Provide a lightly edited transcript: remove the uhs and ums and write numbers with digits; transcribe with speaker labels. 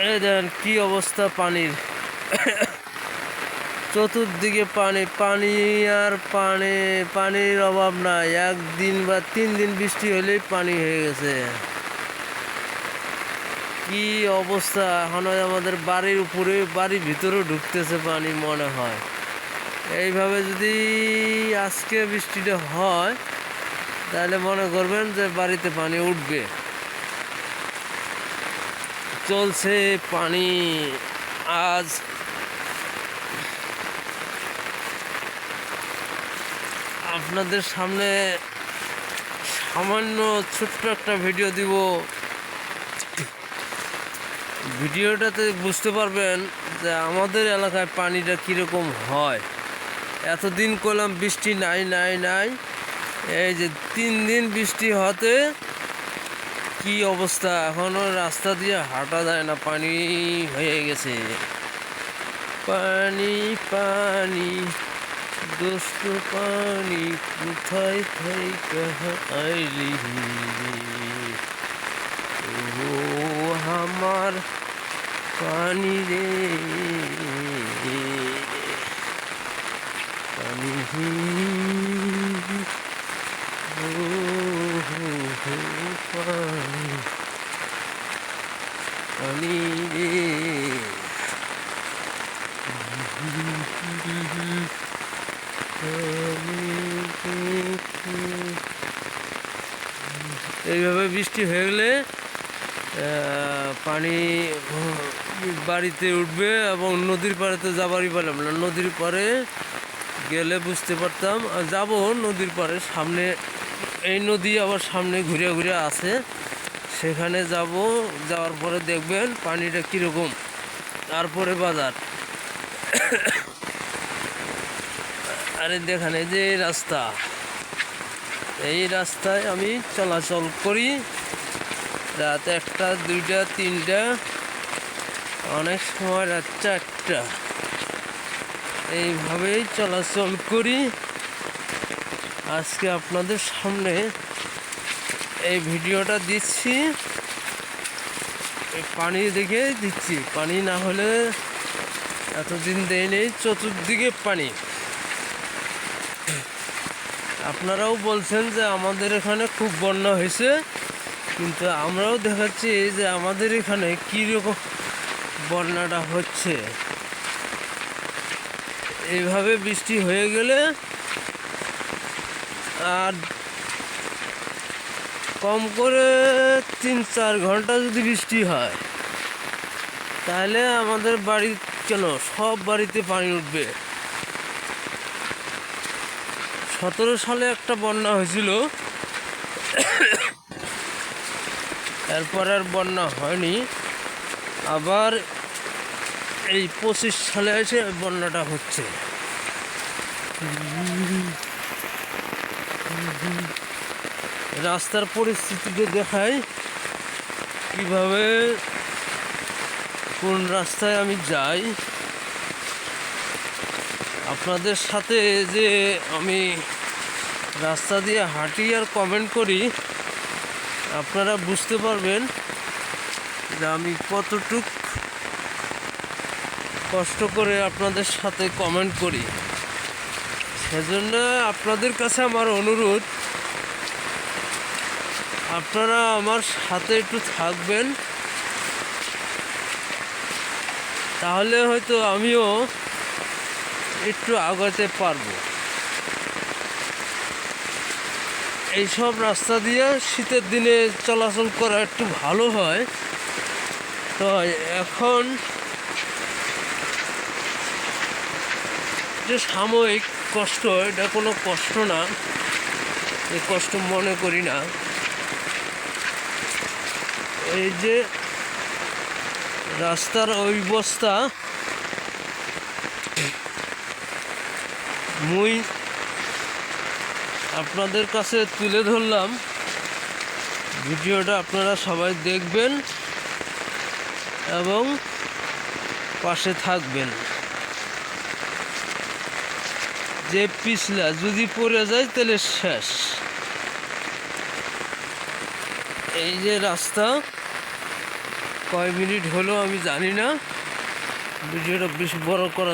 Speaker 1: এই দেখেন কি অবস্থা পানির। চতুর্দিকে পানি পানি আর পানি, পানির অভাব নাই। একদিন বা 3 দিন বৃষ্টি হলেই পানি হয়ে গেছে। কি অবস্থা! এখন আমাদের বাড়ির উপরে, বাড়ির ভিতরেও ঢুকতেছে পানি মনে হয়। এইভাবে যদি আজকে বৃষ্টিটা হয় তাহলে মনে করবেন যে বাড়িতে পানি উঠবে। চলছে পানি। আজ আপনাদের সামনে সামান্য ছোট্ট একটা ভিডিও দিব। ভিডিওটাতে বুঝতে পারবেন যে আমাদের এলাকায় পানিটা কীরকম হয়। এতদিন করলাম বৃষ্টি নাই নাই নাই, এই যে 3 দিন বৃষ্টি হতে কি অবস্থা! এখনও রাস্তা দিয়ে হাঁটা যায় না, পানি হয়ে গেছে। পানি পানি দুষ্ট পানি কোথায় থেকে আইলি ও আমার পানি রে পানি ও পানি পানি রে। এইভাবে বৃষ্টি হয়ে গেলে পানি বাড়িতে উঠবে এবং নদীর পাড়েতে যাবারই পারলাম না। নদীর পাড়ে গেলে বুঝতে পারতাম। যাব নদীর পাড়ে, সামনে এই নদী আবার সামনে ঘুরে ঘুরে আছে, সেখানে যাব। যাওয়ার পরে দেখবেন পানিটা কীরকম। তারপরে বাজার। আরে দেখেন এই যে রাস্তা, এই রাস্তায় আমি চলাচল করি রাত 1টা 2টা 3টা, অনেক সময় রাত 4টা, এইভাবেই চলাচল করি। আজকে আপনাদের সামনে এই ভিডিওটা দিচ্ছি, পানি দেখে দিচ্ছি। পানি না হলে এতদিন দেয়নি, চতুর্দিকে পানি। আপনারাও বলছেন যে আমাদের এখানে খুব বন্যা হয়েছে, কিন্তু আমরাও দেখাচ্ছি যে আমাদের এখানে কীরকম বন্যাটা হচ্ছে। এইভাবে বৃষ্টি হয়ে গেলে আর কম করে 3-4 ঘন্টা যদি বৃষ্টি হয় তাহলে আমাদের বাড়ি কেন সব বাড়িতে পানি উঠবে। 17 সালে একটা বন্যা হয়েছিল, এরপর আর বন্যা হয়নি। আবার এই 25 সালে এসে বন্যাটা হচ্ছে। রাস্তার পরিস্থিতিতে দেখায় কিভাবে কোন রাস্তায় আমি যাই। আপনাদের সাথে যে আমি রাস্তা দিয়ে হাঁটি আর কমেন্ট করি, আপনারা বুঝতে পারবেন যে আমি কতটুক কষ্ট করে আপনাদের সাথে কমেন্ট করি। সেজন্য আপনাদের কাছে আমার অনুরোধ, আপনারা আমার সাথে একটু থাকবেন, তাহলে হয়তো আমিও একটু আগাতে পারবো। এইসব রাস্তা দিয়ে শীতের দিনে চলাচল করা একটু ভালো হয়। তো এখন যে সাময়িক কষ্ট, এটা কোনো কষ্ট না, এই কষ্ট মনে করি না। এই যে রাস্তার ওই অবস্থা, মুই আপনাদের কাছে তুলে ধরলাম। ভিডিওটা আপনারা সবাই দেখবেন এবং পাশে থাকবেন। যে পিছলা যদি পড়ে যায় তাহলে শেষ। এই যে রাস্তা, কয় মিনিট হলো আমি জানি না, ভিডিওটা বেশি বড় করা